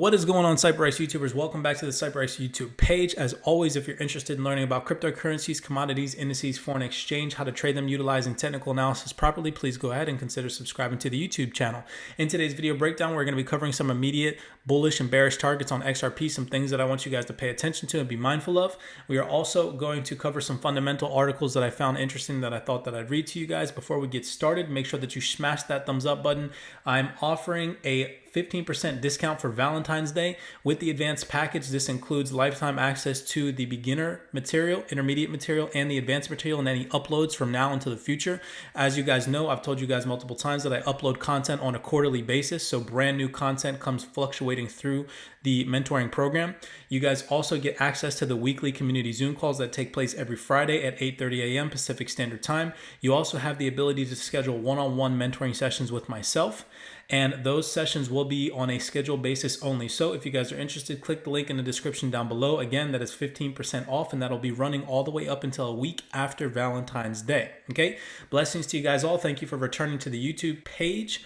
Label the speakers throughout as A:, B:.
A: What is going on, CYPRX YouTubers? Welcome back to the CYPRX YouTube page. As always, if you're interested in learning about cryptocurrencies, commodities, indices, foreign exchange, how to trade them utilizing technical analysis properly, please go ahead and consider subscribing to the YouTube channel. In today's video breakdown, we're going to be covering some immediate bullish and bearish targets on XRP, some things that I want you guys to pay attention to and be mindful of. We are also going to cover some fundamental articles that I found interesting that I thought that I'd read to you guys. Before we get started, make sure that you smash that thumbs up button. I'm offering a 15% discount for Valentine's Day with the advanced package. This includes lifetime access to the beginner material, intermediate material, and the advanced material, and any uploads from now into the future. As you guys know, I've told you guys multiple times that I upload content on a quarterly basis, so brand new content comes fluctuating through the mentoring program. You guys also get access to the weekly community Zoom calls that take place every Friday at 8:30 a.m. Pacific Standard Time. You also have the ability to schedule one-on-one mentoring sessions with myself, and those sessions will be on a scheduled basis only. So if you guys are interested, click the link in the description down below. Again, that is 15% off, and that'll be running all the way up until a week after Valentine's Day. Okay, blessings to you guys all. Thank you for returning to the YouTube page.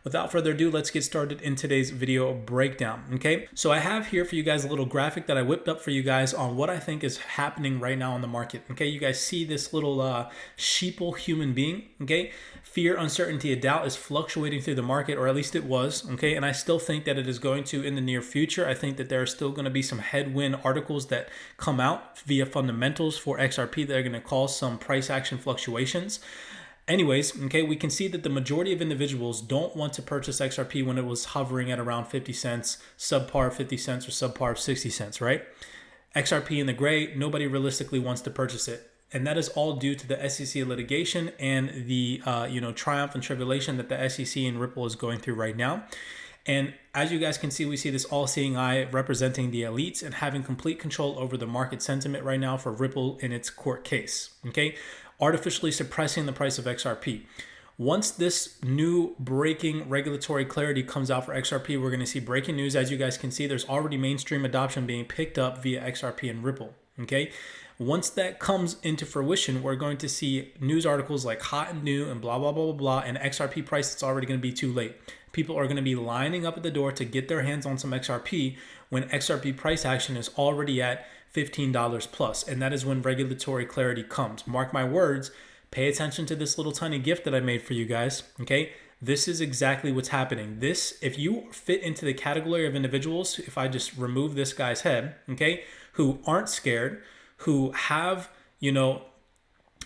A: Without further ado, let's get started in today's video breakdown. Okay, so I have here for you guys a little graphic that I whipped up for you guys on what I think is happening right now in the market. Okay, you guys see this little sheeple human being. Okay, fear, uncertainty, and doubt is fluctuating through the market, or at least it was. Okay, and I still think that it is going to in the near future. I think that there are still going to be some headwind articles that come out via fundamentals for XRP that are going to cause some price action fluctuations. Anyways, okay, we can see that the majority of individuals don't want to purchase XRP when it was hovering at around 50 cents, subpar 50 cents, or subpar 60 cents, right? XRP in the gray, nobody realistically wants to purchase it. And that is all due to the SEC litigation and the triumph and tribulation that the SEC and Ripple is going through right now. And as you guys can see, we see this all-seeing eye representing the elites and having complete control over the market sentiment right now for Ripple in its court case, okay? Artificially suppressing the price of XRP. Once this new breaking regulatory clarity comes out for XRP, we're going to see breaking news. As you guys can see, there's already mainstream adoption being picked up via XRP and Ripple, okay? Once that comes into fruition, we're going to see news articles like hot and new and blah, blah, blah, blah, blah, and XRP price, it's already going to be too late. People are going to be lining up at the door to get their hands on some XRP when XRP price action is already at $15 plus. And that is when regulatory clarity comes. Mark my words, pay attention to this little tiny gift that I made for you guys. Okay. This is exactly what's happening. This, if you fit into the category of individuals, if I just remove this guy's head, okay, who aren't scared, who have,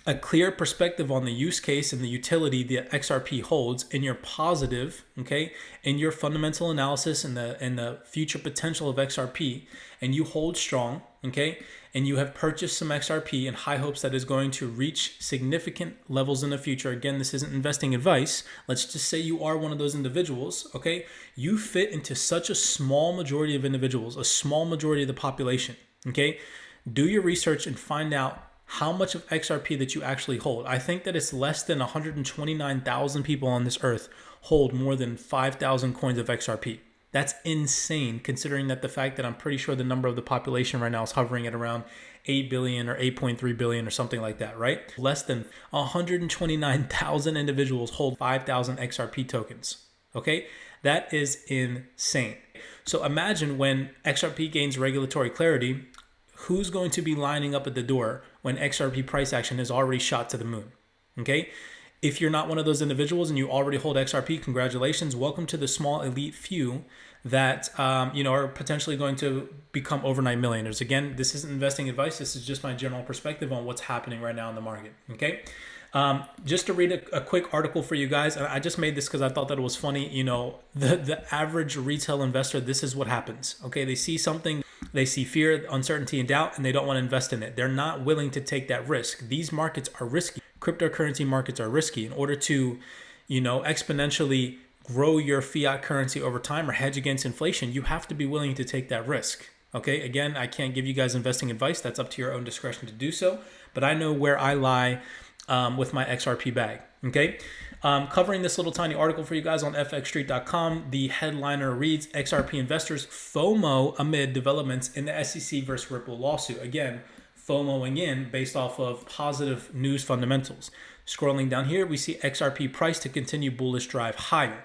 A: a clear perspective on the use case and the utility that XRP holds, and you're positive, okay, in your fundamental analysis and the future potential of XRP, and you hold strong, okay, and you have purchased some XRP in high hopes that is going to reach significant levels in the future. Again, this isn't investing advice. Let's just say you are one of those individuals, okay? You fit into such a small majority of individuals, a small majority of the population, okay? Do your research and find out how much of XRP that you actually hold. I think that it's less than 129,000 people on this earth hold more than 5,000 coins of XRP. That's insane, considering that the fact that I'm pretty sure the number of the population right now is hovering at around 8 billion or 8.3 billion or something like that, right? Less than 129,000 individuals hold 5,000 XRP tokens, okay? That is insane. So imagine when XRP gains regulatory clarity, who's going to be lining up at the door when XRP price action is already shot to the moon, okay? If you're not one of those individuals and you already hold XRP, congratulations. Welcome to the small elite few that are potentially going to become overnight millionaires. Again, this isn't investing advice. This is just my general perspective on what's happening right now in the market, okay? Just to read a quick article for you guys, and I just made this because I thought that it was funny. The average retail investor, this is what happens, okay? They see something, they see fear, uncertainty, and doubt, and they don't want to invest in it. They're not willing to take that risk. These markets are risky. Cryptocurrency markets are risky. In order to, exponentially grow your fiat currency over time or hedge against inflation, you have to be willing to take that risk. Okay, again, I can't give you guys investing advice. That's up to your own discretion to do so. But I know where I lie with my XRP bag. Okay, covering this little tiny article for you guys on fxstreet.com. The headliner reads, XRP investors FOMO amid developments in the SEC versus Ripple lawsuit. Again, FOMOing in based off of positive news fundamentals. Scrolling down here, we see XRP price to continue bullish drive higher.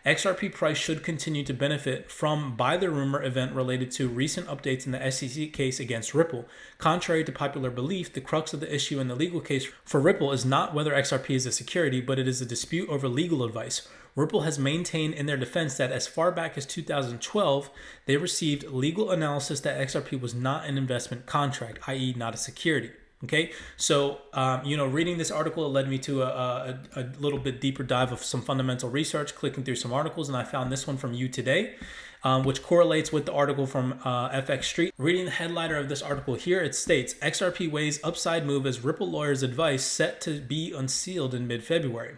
A: XRP price should continue to benefit from buy the rumor event related to recent updates in the SEC case against Ripple. Contrary to popular belief, the crux of the issue in the legal case for Ripple is not whether XRP is a security, but it is a dispute over legal advice. Ripple has maintained in their defense that as far back as 2012, they received legal analysis that XRP was not an investment contract, i.e. not a security. Okay, so, reading this article, it led me to a little bit deeper dive of some fundamental research, clicking through some articles, and I found this one from You Today, which correlates with the article from FX Street. Reading the headliner of this article here, it states, XRP weighs upside move as Ripple lawyers' advice set to be unsealed in mid-February.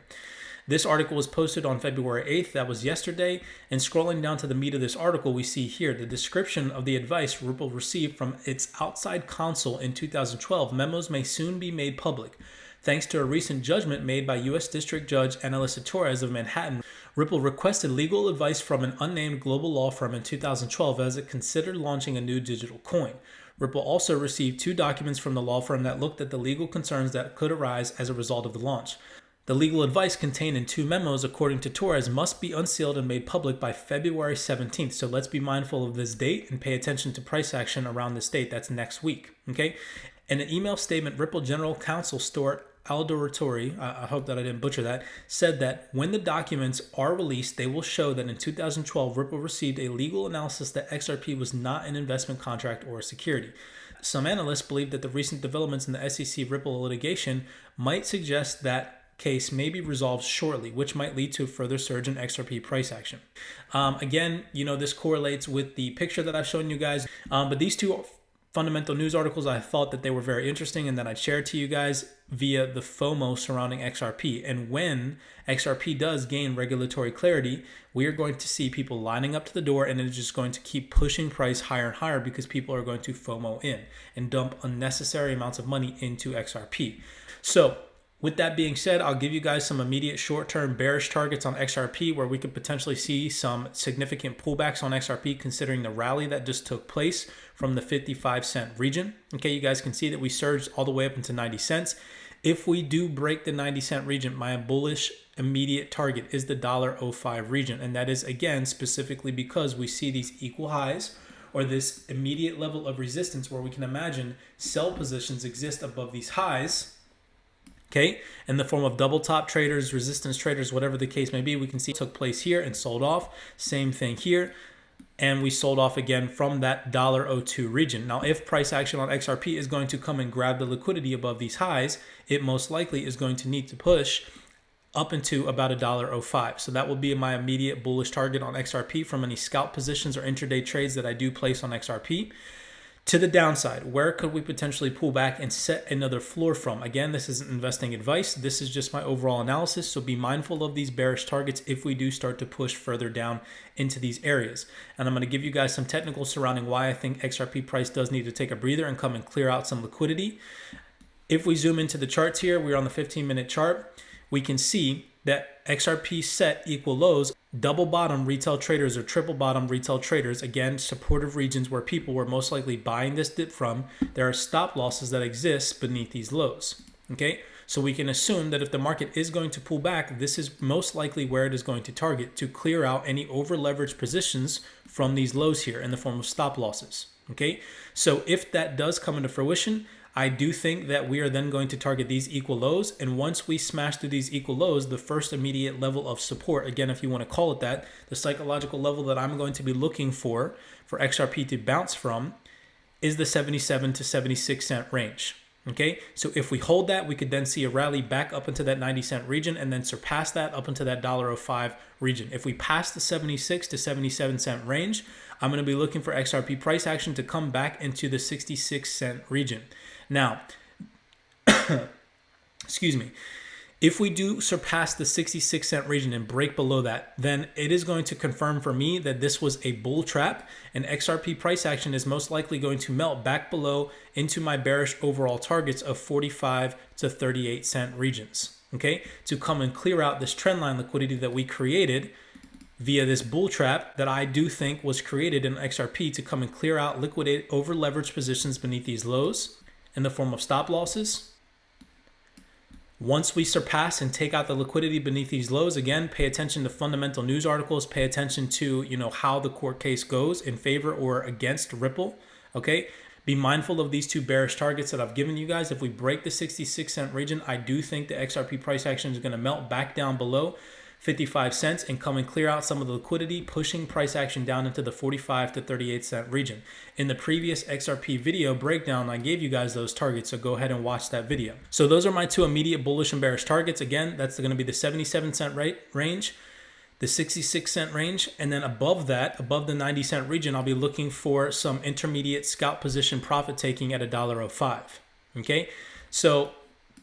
A: This article was posted on February 8th, that was yesterday, and scrolling down to the meat of this article, we see here the description of the advice Ripple received from its outside counsel in 2012. Memos may soon be made public. Thanks to a recent judgment made by U.S. District Judge Analisa Torres of Manhattan, Ripple requested legal advice from an unnamed global law firm in 2012 as it considered launching a new digital coin. Ripple also received 2 documents from the law firm that looked at the legal concerns that could arise as a result of the launch. The legal advice contained in 2 memos, according to Torres, must be unsealed and made public by February 17th. So let's be mindful of this date and pay attention to price action around this date. That's next week. Okay. In an email statement, Ripple General Counsel Stuart Aldoratori, I hope that I didn't butcher that, said that when the documents are released, they will show that in 2012, Ripple received a legal analysis that XRP was not an investment contract or a security. Some analysts believe that the recent developments in the SEC Ripple litigation might suggest that case may be resolved shortly, which might lead to a further surge in XRP price action. Again, this correlates with the picture that I've shown you guys, but these 2 fundamental news articles, I thought that they were very interesting and that I'd share to you guys via the Fomo surrounding XRP. And when XRP does gain regulatory clarity, we are going to see people lining up to the door, and it is just going to keep pushing price higher and higher because people are going to FOMO in and dump unnecessary amounts of money into XRP. So with that being said, I'll give you guys some immediate short-term bearish targets on XRP where we could potentially see some significant pullbacks on XRP considering the rally that just took place from the 55-cent region. Okay, you guys can see that we surged all the way up into 90 cents. If we do break the 90-cent region, my bullish immediate target is the $1.05 region. And that is, again, specifically because we see these equal highs or this immediate level of resistance where we can imagine sell positions exist above these highs. Okay, in the form of double top traders, resistance traders, whatever the case may be, we can see it took place here and sold off. Same thing here. And we sold off again from that $1.02 region. Now, if price action on XRP is going to come and grab the liquidity above these highs, it most likely is going to need to push up into about $1.05. So that will be my immediate bullish target on XRP from any scalp positions or intraday trades that I do place on XRP. To the downside, where could we potentially pull back and set another floor from? Again, this isn't investing advice. This is just my overall analysis. So be mindful of these bearish targets if we do start to push further down into these areas. And I'm going to give you guys some technicals surrounding why I think XRP price does need to take a breather and come and clear out some liquidity. If we zoom into the charts here, we're on the 15-minute chart. We can see that XRP set equal lows, double bottom retail traders or triple bottom retail traders, again, supportive regions where people were most likely buying this dip from. There are stop losses that exist beneath these lows. Okay, so we can assume that if the market is going to pull back, this is most likely where it is going to target to clear out any over leveraged positions from these lows here in the form of stop losses. Okay, so if that does come into fruition, I do think that we are then going to target these equal lows. And once we smash through these equal lows, the first immediate level of support, again, if you want to call it that, the psychological level that I'm going to be looking for XRP to bounce from is the 77 to 76 cent range. Okay, so if we hold that, we could then see a rally back up into that 90 cent region and then surpass that up into that $1.05 region. If we pass the 76 to 77 cent range, I'm going to be looking for XRP price action to come back into the 66 cent region. Now, excuse me, if we do surpass the 66 cent region and break below that, then it is going to confirm for me that this was a bull trap, and XRP price action is most likely going to melt back below into my bearish overall targets of 45 to 38 cent regions, okay, to come and clear out this trendline liquidity that we created via this bull trap that I do think was created in XRP to come and clear out, liquidate over leveraged positions beneath these lows in the form of stop losses. Once we surpass and take out the liquidity beneath these lows, again, pay attention to fundamental news articles, pay attention to, how the court case goes in favor or against Ripple, okay? Be mindful of these two bearish targets that I've given you guys. If we break the 66 cent region, I do think the XRP price action is going to melt back down below 55 cents and come and clear out some of the liquidity, pushing price action down into the 45 to 38 cent region. In the previous XRP video breakdown, I gave you guys those targets, so go ahead and watch that video. So those are my two immediate bullish and bearish targets. Again, that's going to be the 77 cent range, the 66 cent range, and then above that, above the 90 cent region, I'll be looking for some intermediate scalp position profit taking at $1.05. Okay, so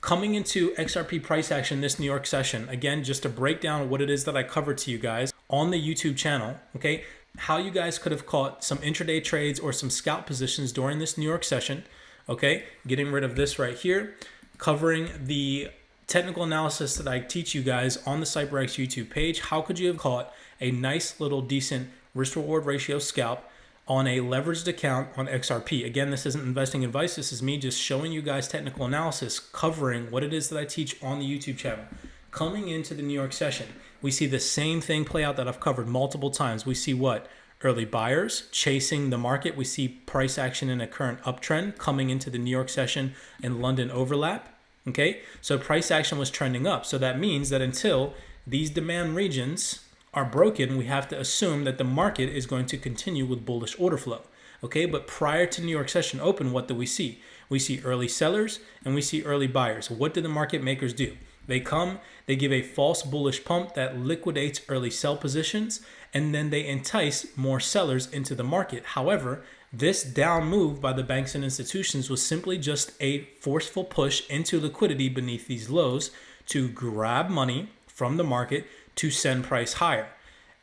A: coming into XRP price action this New York session, again, just to break down what it is that I covered to you guys on the YouTube channel, okay, how you guys could have caught some intraday trades or some scalp positions during this New York session, okay, getting rid of this right here, covering the technical analysis that I teach you guys on the CYPRX YouTube page. How could you have caught a nice little decent risk reward ratio scalp on a leveraged account on XRP? Again, this isn't investing advice. This is me just showing you guys technical analysis, covering what it is that I teach on the YouTube channel. Coming into the New York session, we see the same thing play out that I've covered multiple times. We see what? Early buyers chasing the market. We see price action in a current uptrend coming into the New York session and London overlap. Okay, so price action was trending up. So that means that until these demand regions are broken, we have to assume that the market is going to continue with bullish order flow. Okay, but prior to New York session open, what do we see? We see early sellers and we see early buyers. What do the market makers do? They come, they give a false bullish pump that liquidates early sell positions, and then they entice more sellers into the market. However, this down move by the banks and institutions was simply just a forceful push into liquidity beneath these lows to grab money from the market to send price higher.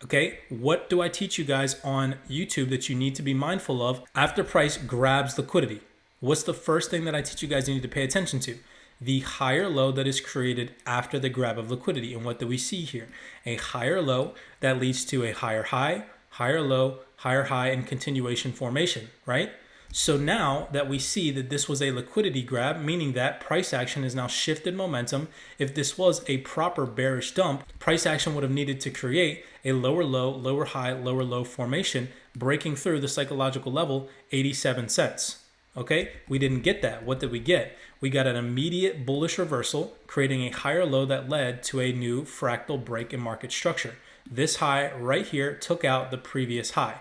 A: Okay, what do I teach you guys on YouTube that you need to be mindful of after price grabs liquidity? What's the first thing that I teach you guys you need to pay attention to? The higher low that is created after the grab of liquidity. And what do we see here? A higher low that leads to a higher high, higher low, higher high, and continuation formation, right? So now that we see that this was a liquidity grab, meaning that price action has now shifted momentum. If this was a proper bearish dump, price action would have needed to create a lower low, lower high, lower low formation, breaking through the psychological level, 87 cents. Okay, we didn't get that. What did we get? We got an immediate bullish reversal, creating a higher low that led to a new fractal break in market structure. This high right here took out the previous high.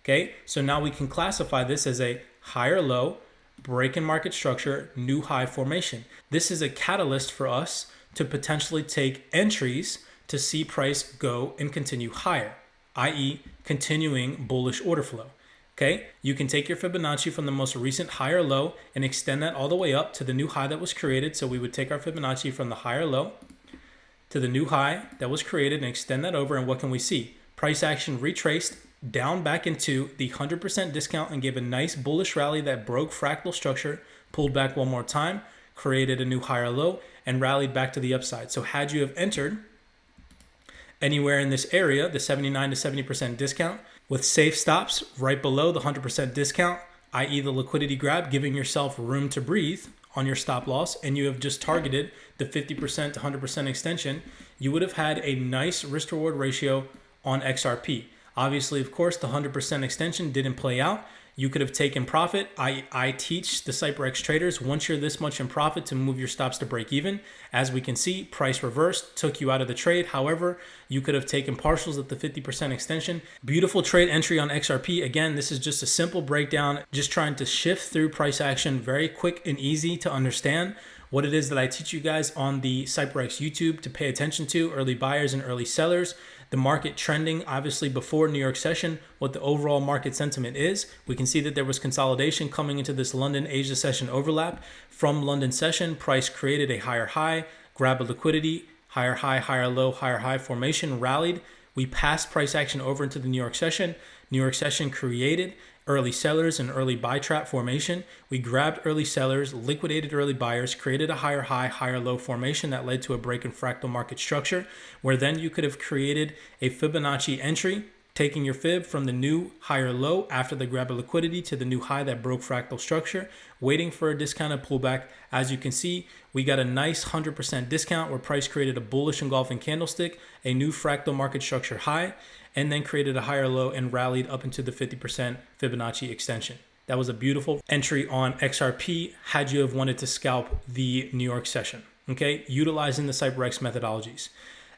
A: Okay, so now we can classify this as a higher low, break in market structure, new high formation. This is a catalyst for us to potentially take entries to see price go and continue higher, i.e. continuing bullish order flow. Okay, you can take your Fibonacci from the most recent higher low and extend that all the way up to the new high that was created. So we would take our Fibonacci from the higher low to the new high that was created and extend that over. And what can we see? Price action retraced down back into the 100% discount and gave a nice bullish rally that broke fractal structure, pulled back one more time, created a new higher low, and rallied back to the upside. So had you have entered anywhere in this area, the 79 to 70% discount, with safe stops right below the 100% discount, i.e. the liquidity grab, giving yourself room to breathe on your stop loss, and you have just targeted the 50% to 100% extension, you would have had a nice risk reward ratio on XRP. Obviously, of course, the 100% extension didn't play out. You could have taken profit. I teach the CYPRX traders, once you're this much in profit, to move your stops to break even. As we can see, price reversed, took you out of the trade. However, you could have taken partials at the 50% extension. Beautiful trade entry on XRP. Again, this is just a simple breakdown, just trying to shift through price action, very quick and easy to understand what it is that I teach you guys on the CYPRX YouTube to pay attention to, early buyers and early sellers. The market trending, obviously before New York session, what the overall market sentiment is. We can see that there was consolidation coming into this London-Asia session overlap. From London session, price created a higher high, grab a liquidity, higher high, higher low, higher high formation, rallied. We passed price action over into the New York session. New York session created early sellers and early buy trap formation. We grabbed early sellers, liquidated early buyers, created a higher high, higher low formation that led to a break in fractal market structure, where then you could have created a Fibonacci entry taking your fib from the new higher low after the grab of liquidity to the new high that broke fractal structure, waiting for a discounted pullback. As you can see, we got a nice 100% discount where price created a bullish engulfing candlestick, a new fractal market structure high, and then created a higher low and rallied up into the 50% Fibonacci extension. That was a beautiful entry on XRP had you have wanted to scalp the New York session, okay? Utilizing the CYPRX methodologies.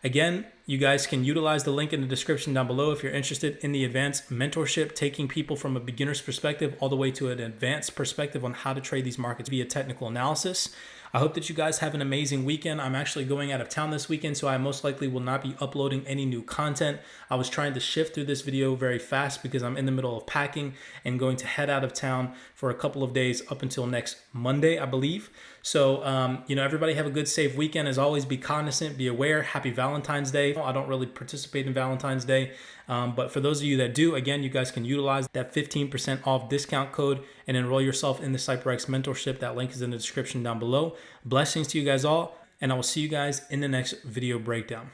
A: Again, you guys can utilize the link in the description down below if you're interested in the advanced mentorship, taking people from a beginner's perspective all the way to an advanced perspective on how to trade these markets via technical analysis. I hope that you guys have an amazing weekend. I'm actually going out of town this weekend, so I most likely will not be uploading any new content. I was trying to shift through this video very fast because I'm in the middle of packing and going to head out of town for a couple of days up until next Monday, I believe. So, everybody have a good, safe weekend. As always, be cognizant, be aware. Happy Valentine's Day. I don't really participate in Valentine's Day, but for those of you that do, again, you guys can utilize that 15% off discount code and enroll yourself in the CYPRX mentorship. That link is in the description down below. Blessings to you guys all, and I will see you guys in the next video breakdown.